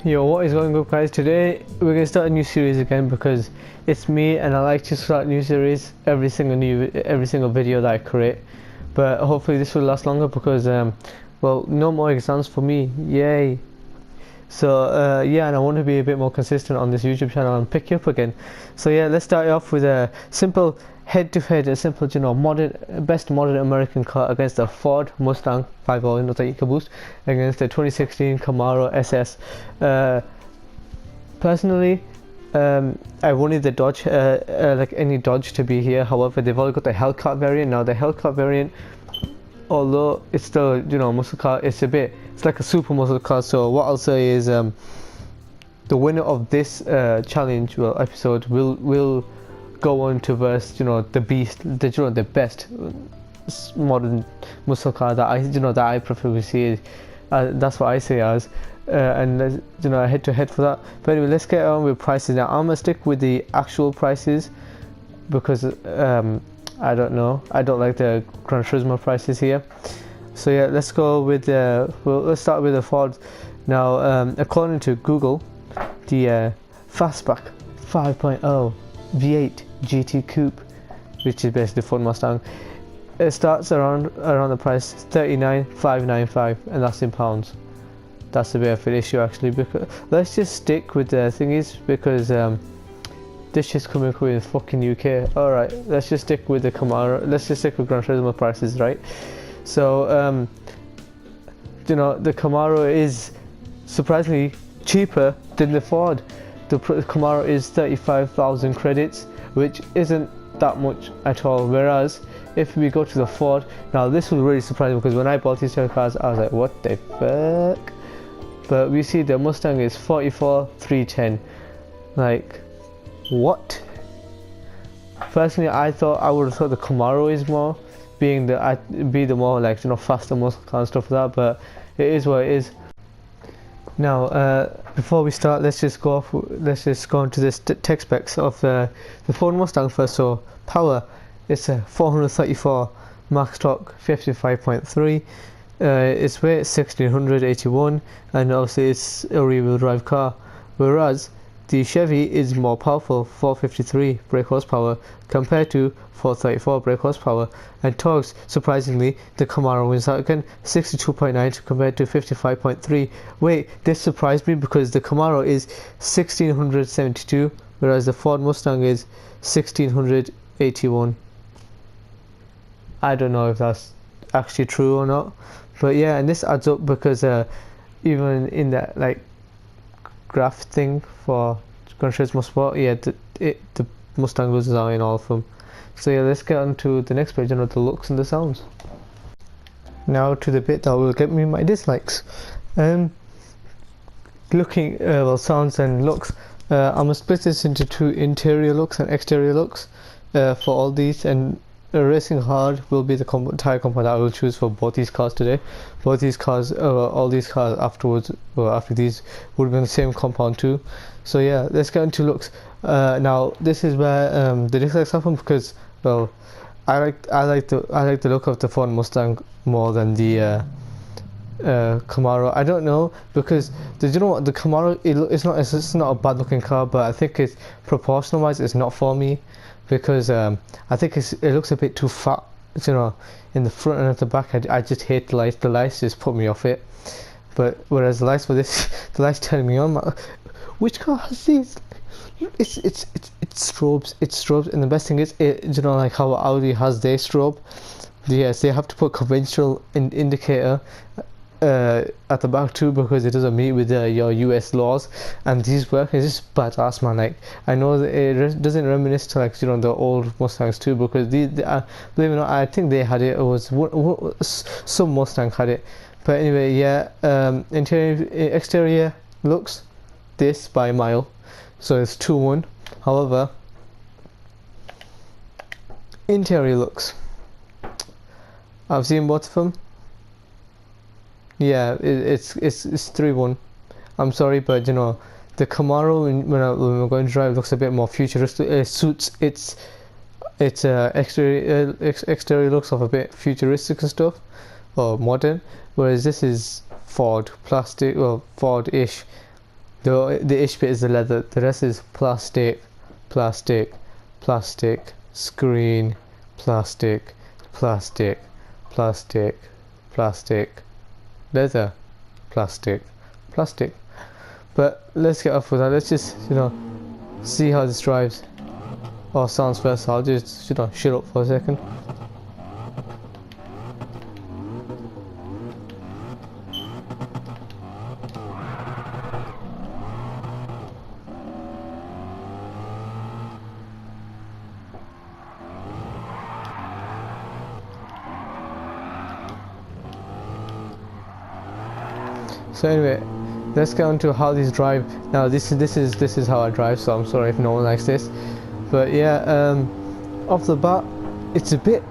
Yo, what is going up, guys? Today we're gonna start a new series again because it's me and I like to start new series every single video that I create. But hopefully this will last longer because well, no more exams for me, yay. So yeah, and I want to be a bit more consistent on this YouTube channel and pick you up again. So yeah, let's start off with a simple head-to-head, a simple, best modern American car against the Ford Mustang 5.0 that EcoBoost against the 2016 Camaro SS. Personally, I wanted the Dodge, like any Dodge, to be here. However, they've all got the Hellcat variant now. The Hellcat variant, although it's still, muscle car, it's like a super muscle car. So what I'll say is, the winner of this challenge, episode will go on to verse, the beast, the best modern muscle car that I prefer to see. That's what I say as, and head to head for that. But anyway, let's get on with prices now. I'm gonna stick with the actual prices because I don't know. I don't like the Gran Turismo prices here. So yeah, let's go with let's start with the Ford. Now, according to Google, the Fastback 5.0 V8 GT Coupe, which is basically Ford Mustang, it starts around the price 39,595, and that's in pounds. That's a bit of an issue actually, because let's just stick with the thingies because this is coming with fucking UK. Alright, let's just stick with the Camaro. Let's just stick with Gran Turismo prices, right? So the Camaro is surprisingly cheaper than the Ford. The Camaro is 35,000 credits, which isn't that much at all. Whereas if we go to the Ford, now this was really surprising because when I bought these two cars, I was like, what the fuck? But we see the Mustang is 44,310. Like, what? Personally, I would have thought the Camaro is more, being the more like faster muscle car and stuff like that. But it is what it is. Now, before we start, let's just go into the tech specs of the Ford Mustang first. So power, it's a 434 max torque, 55.3. Its weight 1681, and obviously it's a rear-wheel drive car. Whereas the Chevy is more powerful, 453 brake horsepower compared to 434 brake horsepower. And torques, surprisingly, the Camaro wins out again, 62.9 compared to 55.3. Wait, this surprised me because the Camaro is 1672, whereas the Ford Mustang is 1681. I don't know if that's actually true or not, but yeah, and this adds up because even in that like graph thing for Gran Turismo Sport, yeah, the Mustang loses out in all of them. So yeah, let's get on to the next page, the looks and the sounds. Now to the bit that will get me my dislikes. Looking, sounds and looks. I'm gonna split this into two interior looks and exterior looks for all these, and racing hard will be the tire compound that I will choose for both these cars today. Both these cars, all these cars afterwards, after these, would be in the same compound too. So yeah, let's get into looks. Now this is where the dislikes happen because, well, I like the look of the Ford Mustang more than the Camaro. I don't know, because the Camaro, it's not a bad looking car, but I think it's proportional wise it's not for me, because I think it looks a bit too fat, in the front and at the back. I just hate the lights. The lights just put me off it. But whereas the lights for this, the lights turn me on. Which car has these? It's strobes, and the best thing is, like how Audi has their strobe. Yes, they have to put conventional indicator at the back too, because it doesn't meet with your US laws, and these work. It's just badass, man. Like, I know that it doesn't reminisce to like the old Mustangs too, because believe it or not, I think they had it. It was some Mustang had it. But anyway, yeah. Exterior looks this by a mile, so it's 2-1. However, interior looks, I've seen both of them. Yeah, it's 3-1. I'm sorry, but the Camaro when we're going to drive looks a bit more futuristic. It suits its exterior looks of a bit futuristic and stuff, or modern. Whereas this is Ford plastic, well, Ford-ish. The ish bit is the leather. The rest is plastic, plastic, plastic, screen, plastic, plastic, plastic, plastic, leather, plastic, plastic. But let's get off with that. Let's just, see how this drives or sounds first. I'll just, shut up for a second. So anyway, let's get on to how these drive. Now this is how I drive, so I'm sorry if no one likes this, but yeah, off the bat, it's a bit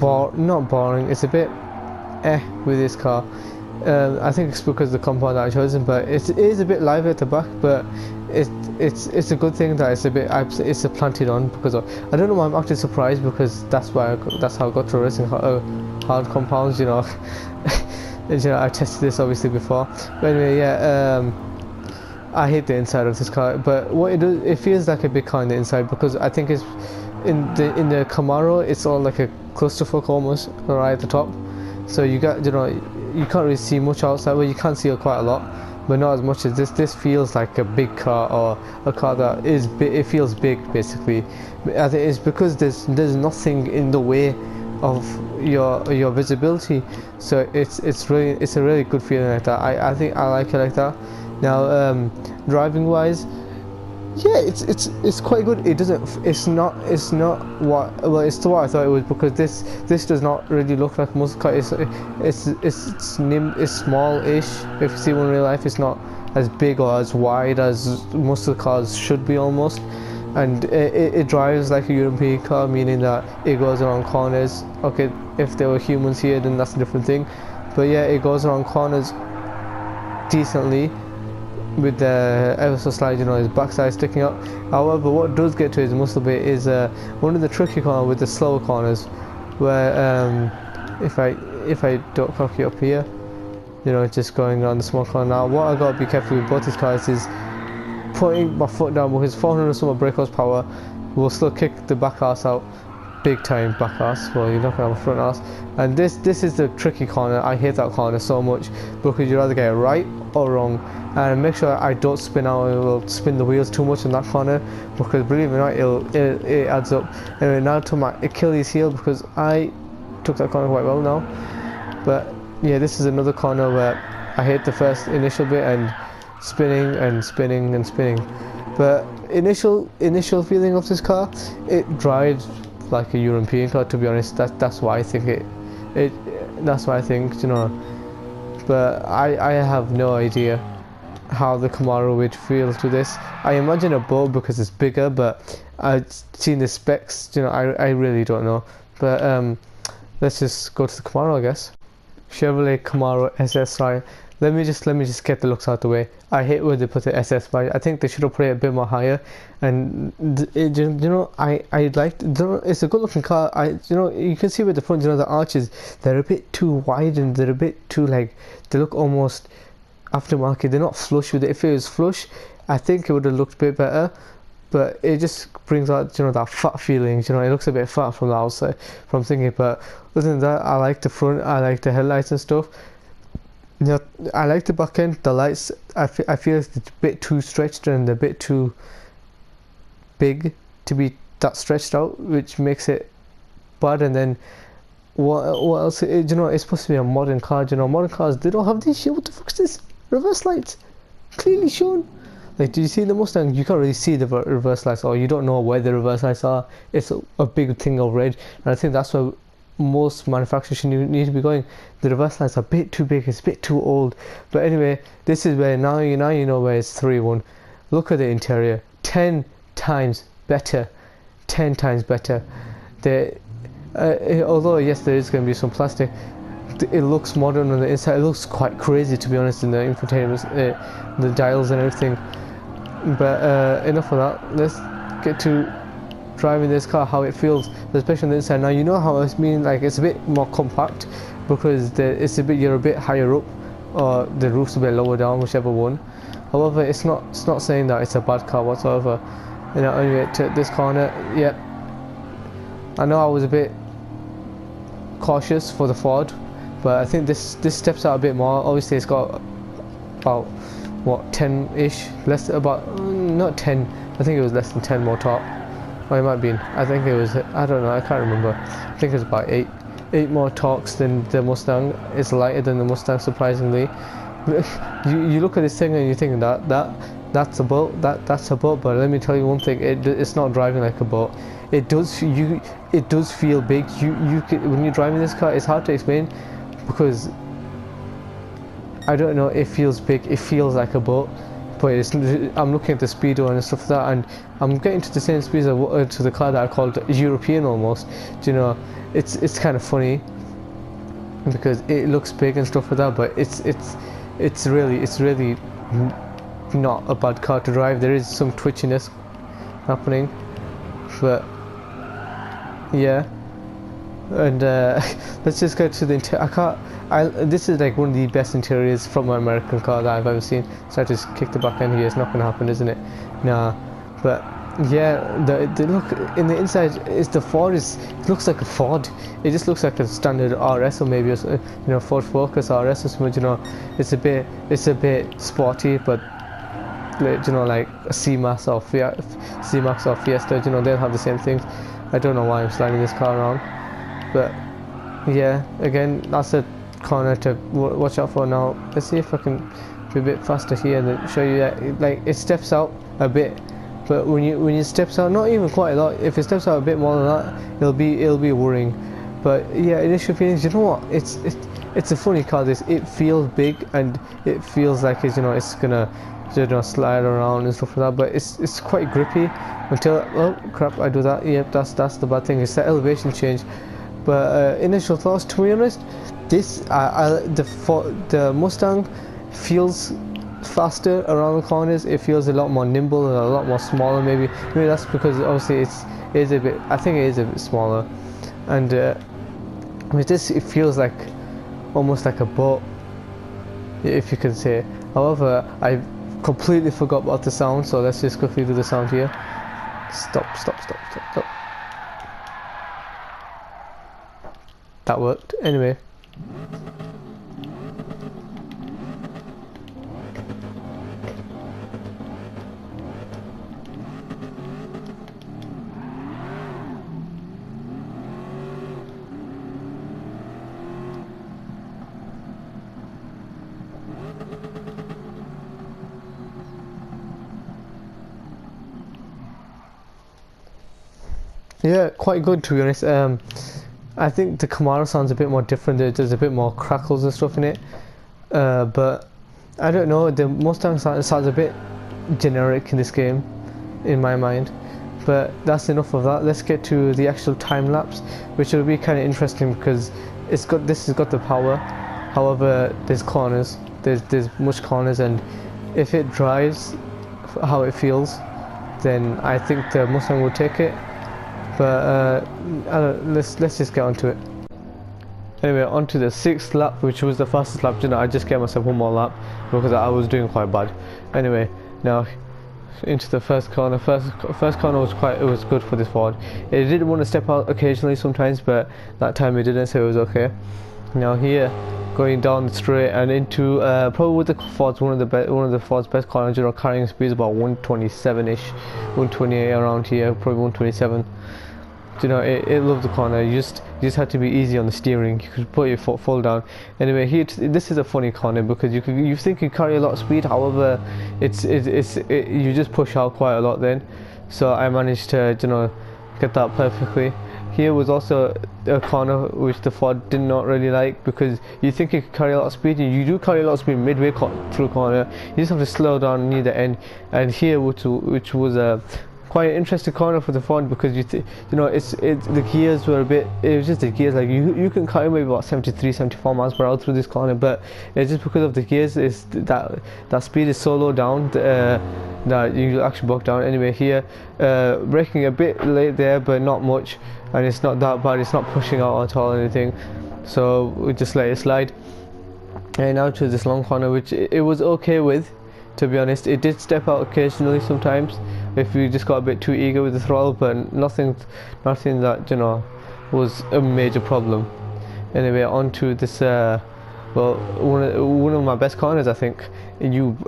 not boring. It's a bit with this car. I think it's because of the compound that I chosen, but it is a bit live at the back, but it's a good thing that it's planted on, because I don't know why I'm actually surprised, because that's how I got to racing hard compounds, I've tested this obviously before, but anyway, yeah, I hate the inside of this car, but what it does, it feels like a big car on the inside, because I think it's in the Camaro, it's all like a clusterfuck almost right at the top, so you got, you can't really see much outside. Well, you can see quite a lot, but not as much as this. This feels like a big car, or a car that is it feels big basically. I think it's because there's nothing in the way of your visibility, so it's a really good feeling like that. I think I like it like that. Now driving wise, yeah, it's quite good. It's not what I thought it was, because this does not really look like a muscle car. It's small-ish. If you see one in real life, it's not as big or as wide as muscle cars should be almost. And it drives like a European car, meaning that it goes around corners. Okay, if there were humans here, then that's a different thing, but yeah, it goes around corners decently with the ever so slightly, his backside sticking up. However, what does get to his muscle bit is one of the tricky corners with the slower corners, where if I don't cock it up here, just going around the small corner. Now, what I gotta be careful with both these cars is putting my foot down, because 400 some brake horsepower will still kick the back arse out, big time back arse. Well, you're not gonna have a front arse, and this is the tricky corner. I hate that corner so much, because you'd either get it right or wrong, and make sure I don't spin out and will spin the wheels too much in that corner, because believe it or not, it adds up. Anyway, now to my Achilles heel, because I took that corner quite well now, but yeah, this is another corner where I hate the first initial bit and spinning and spinning and spinning. But initial feeling of this car, it drives like a European car, to be honest. That's why I think that's why I think, but I have no idea how the Camaro would feel to this. I imagine a boat, because it's bigger, but I've seen the specs, I really don't know. But let's just go to the Camaro, I guess. Chevrolet Camaro SSI. Let me just get the looks out the way. I hate where they put the SS by. I think they should have put it a bit more higher. And I like. It's a good looking car. You can see with the front, the arches, they're a bit too wide, and they're a bit too they look almost aftermarket. They're not flush with it. If it was flush, I think it would have looked a bit better. But it just brings out that fat feeling. It looks a bit fat from the outside, from thinking. But other than that, I like the front. I like the headlights and stuff. I like the back end. The lights, I feel it's a bit too stretched and a bit too big to be that stretched out, which makes it bad. And then what else? It's supposed to be a modern car. Modern cars, they don't have this shit. What the fuck is this? Reverse lights, clearly shown. Do you see the Mustang? You can't really see the reverse lights, or you don't know where the reverse lights are. It's a big thing of red, and I think that's where most manufacturers should need to be going. The reverse lights are a bit too big, it's a bit too old. But anyway, this is where now you know where it's 3-1. Look at the interior, 10 times better. 10 times better. Although yes, there is going to be some plastic, it looks modern on the inside. It looks quite crazy, to be honest, in the infotainment, the dials and everything. But enough of that. Let's get to driving this car, how it feels, especially on the inside. Now you know how it's mean, it's a bit more compact, because you're a bit higher up or the roof's a bit lower down, whichever one. However, it's not saying that it's a bad car whatsoever. You know, anyway, to this corner, yep. I know I was a bit cautious for the Ford, but I think this steps out a bit more. Obviously, it's got about what 10-ish, less about not 10. I think it was less than 10 more torque. Or it might be. I think it was. I don't know. I can't remember. I think it was about 8 more torques than the Mustang. It's lighter than the Mustang, surprisingly. You look at this thing and you think that's a boat. That's a boat. But let me tell you one thing. It's not driving like a boat. It does feel big. When you're driving this car, it's hard to explain because I don't know. It feels big. It feels like a boat. But I'm looking at the speedo and stuff like that, and I'm getting to the same speed to the car that I called European almost. Do you know? It's kind of funny because it looks big and stuff like that, but it's really not a bad car to drive. There is some twitchiness happening, but yeah. And let's just go to the interior. This is like one of the best interiors from an American car that I've ever seen. So I just kick the back end here. It's not going to happen, isn't it? Nah. But yeah, the look in the inside is the Ford. It looks like a Ford. It just looks like a standard RS or maybe a Ford Focus RS or something. You know, it's a bit sporty, but you know, like a C-Max or Fiesta. You know, they'll have the same things. I don't know why I'm sliding this car around, but yeah, again, that's a corner to watch out for. Now let's see if I can be a bit faster here and show you that like it steps out a bit, but when you steps out, not even quite a lot. If it steps out a bit more than that, it'll be worrying. But yeah, initial feelings, you know what, it's a funny car. It feels big and it feels like it's gonna slide around and stuff like that, but it's quite grippy until, oh crap, I do that. Yep, that's the bad thing. It's the elevation change. But initial thoughts, to be honest, the Mustang feels faster around the corners. It feels a lot more nimble and a lot more smaller. Maybe that's because obviously it is a bit. I think it is a bit smaller, and with this it feels like almost like a boat, if you can say. However, I completely forgot about the sound, so let's just quickly do the sound here. Stop. That worked. Anyway. Yeah, quite good, to be honest. I think the Camaro sounds a bit more different. There's a bit more crackles and stuff in it, but I don't know, the Mustang sounds a bit generic in this game in my mind. But that's enough of that. Let's get to the actual time lapse, which will be kind of interesting because this has got the power. However, there's corners, there's much corners, and if it drives how it feels, then I think the Mustang will take it. But let's just get onto it. Anyway, onto the 6th lap, which was the fastest lap. You know, I just gave myself one more lap because I was doing quite bad. Anyway, now into the first corner. First corner was good for this Ford. It did want to step out occasionally sometimes, but that time it didn't, so it was okay. Now here, going down the straight and into probably with the Ford's one of the Ford's best corners. You know, carrying speed is about 127-ish, 128 around here, probably 127. You know, it loved the corner. You just had to be easy on the steering. You could put your foot full down. Anyway, here this is a funny corner because you think you carry a lot of speed. However, you just push out quite a lot then. So I managed to get that perfectly. Here was also a corner which the Ford did not really like because you think you could carry a lot of speed, and you do carry a lot of speed midway through corner. You just have to slow down near the end. And here, which was a quite an interesting corner for the Ford because the gears were a bit. It was just the gears. Like you can carry maybe about 73, 74 miles per hour through this corner, but it's just because of the gears. Is that speed is so low down that you actually buck down. Anyway, here braking a bit late there, but not much. And it's not that bad. It's not pushing out at all or anything, so we just let it slide. and now to this long corner, which it was okay with, to be honest. It did step out occasionally sometimes if you just got a bit too eager with the throttle, but nothing that, you know, was a major problem. Anyway, on to this well, one of my best corners, I think.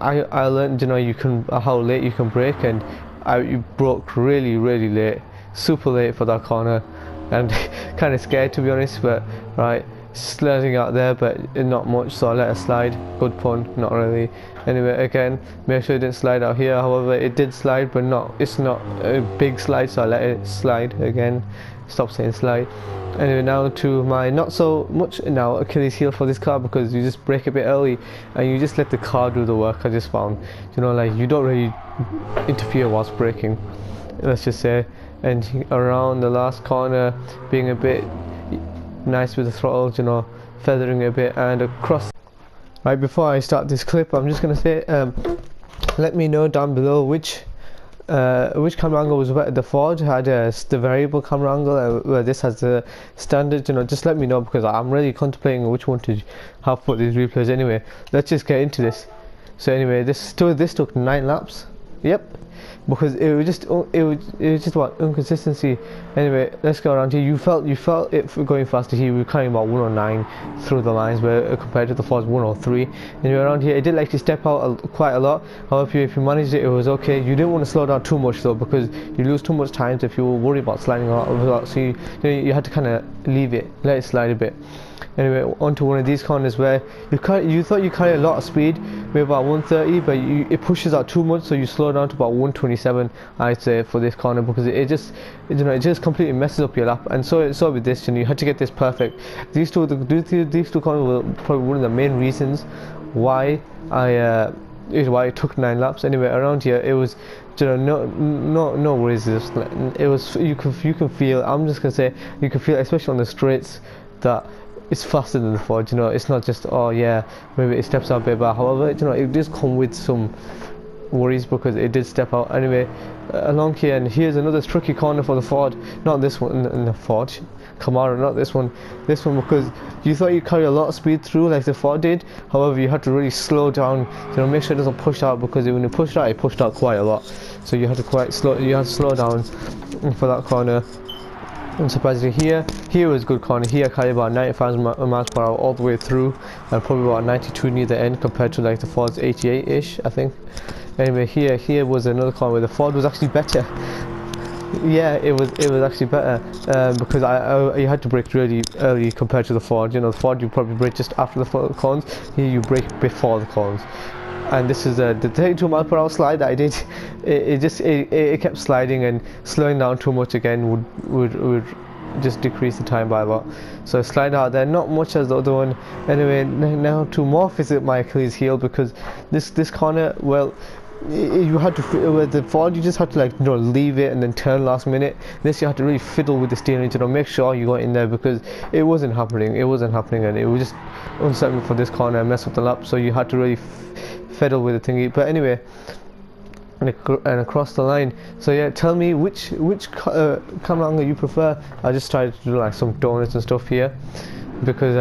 I learned, you know, you can, how late you can brake, and you broke really late, super late for that corner, and kind of scared, to be honest. But right, sliding out there, but not much, so I let it slide. Good pun, not really. Anyway, again, make sure it didn't slide out here. However, it did slide, but it's not a big slide, so I let it slide again. Stop saying slide. Anyway, now to my not so much now Achilles heel for this car, because you just brake a bit early and you just let the car do the work. I just found, you know, like, you don't really interfere whilst braking, let's just say. And around the last corner, being a bit nice with the throttle, you know, feathering a bit, and across. Right, before I start this clip, I'm just gonna say, let me know down below which camera angle was better. The Ford had the variable camera angle, where this has the standard. You know, just let me know, because I'm really contemplating which one to have for these replays. Anyway, let's just get into this. So anyway, this took 9 laps. Yep, because it was just what inconsistency. Anyway, let's go around here. You felt it going faster here. We were carrying about 109 through the lines, where compared to the Ford's 103. Anyway, around here it did actually step out quite a lot. However, if you managed it, it was okay. You didn't want to slow down too much though, because you lose too much time if you were worried about sliding out of a lot. So you had to kind of leave it, let it slide a bit. Anyway, onto one of these corners where you thought you carry a lot of speed, maybe about 130, but it pushes out too much, so you slow down to about 127, I'd say, for this corner, because it just, you know, it just completely messes up your lap. And so with this, you know, you had to get this perfect. These two corners were probably one of the main reasons why it took 9 laps. Anyway, around here it was, you know, no worries. It was, you can feel, I'm just gonna say, you can feel, especially on the straights, that it's faster than the Ford. You know, it's not just, oh yeah, maybe it steps out a bit, but however, you know, it does come with some worries, because it did step out. Anyway, along here, and here's another tricky corner for the Ford. Not this one, in the Ford Camaro, not this one, because you thought you carry a lot of speed through like the Ford did. However, you had to really slow down, you know, make sure it doesn't push out, because when you pushed out, it pushed out quite a lot. So you had to slow down for that corner. And surprisingly, here was good corner. Here I carried about 95 miles per hour all the way through, and probably about 92 near the end, compared to like the Ford's 88-ish, I think. Anyway, here was another corner where the Ford was actually better. Yeah, it was actually better, because you had to brake really early compared to the Ford. You know, the Ford you probably brake just after the corners. Here you brake before the corners. And this is the 32 mile per hour slide that I did. It kept sliding, and slowing down too much again would just decrease the time by a lot. So slide out there, not much as the other one. Anyway, now to more visit my Achilles heel, because this corner, well, you had to, with the Ford you just had to, like, you know, leave it and then turn last minute. This you had to really fiddle with the steering, you know, make sure you got in there, because it wasn't happening, and it was just unsettling for this corner and mess up the lap. So you had to really fiddle with the thingy. But anyway, and across the line. So yeah, tell me which camera angle you prefer. I just tried to do like some donuts and stuff here, because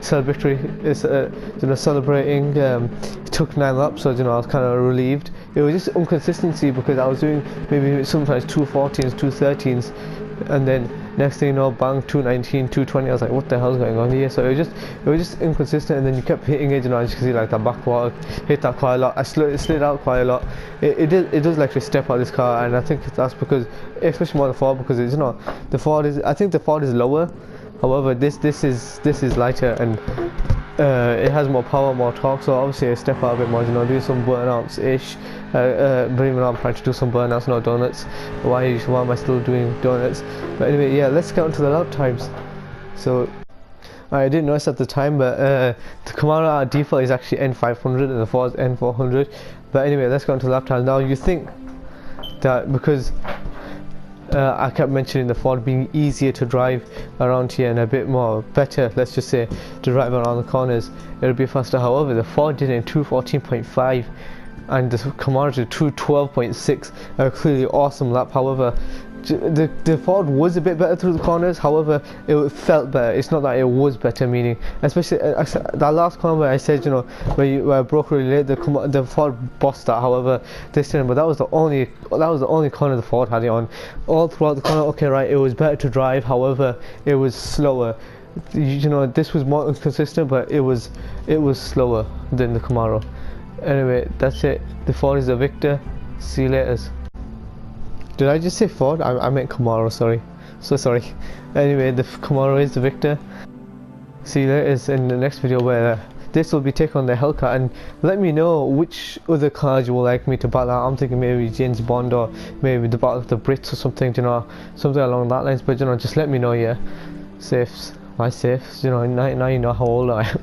SHAREfactory is, you know, celebrating. It took 9 laps, so, you know, I was kind of relieved. It was just inconsistency, because I was doing maybe sometimes 214s, 213s, and then next thing you know, bang, 219, 220. I was like, what the hell's going on here? So it was just inconsistent, and then you kept hitting it. You know, as you can see, like that backwater hit that quite a lot. It slid out quite a lot. It does like to step out this car, and I think that's because, especially more the Ford, because it's, you know, the Ford is, I think the Ford is lower. However, this is lighter, and it has more power, more torque. So obviously I step out a bit more, you know, do some burnouts ish. Believe it or not, I'm trying to do some burnouts, not donuts. Why am I still doing donuts? But anyway, yeah, let's get on to the lap times. So I didn't notice at the time, but the Camaro default is actually N500 and the Ford's N400. But anyway, let's go on to the lap times. Now you think that because I kept mentioning the Ford being easier to drive around here and a bit more better, let's just say, to drive around the corners, it would be faster. However, the Ford did it in 214.5 and the Camaro did 212.6, a clearly awesome lap. However, the Ford was a bit better through the corners, however it felt better. It's not that it was better, meaning especially that last corner where I said, you know, where I broke really late, the Ford bossed that, however this didn't. But that was the only corner the Ford had it on. All throughout the corner, okay, right, it was better to drive, however it was slower. You know, this was more inconsistent, but it was slower than the Camaro. Anyway, that's it. The Ford is the victor. See you later. Did I just say Ford? I meant Camaro, sorry. So sorry. Anyway, the Camaro is the victor. See you later in the next video where this will be taken on the Hellcat, and let me know which other cars you would like me to battle out. I'm thinking maybe James Bond, or maybe the Battle of the Brits or something, you know, something along that lines, but you know, just let me know, yeah. Safe. Why safe? You know, now you know how old I am.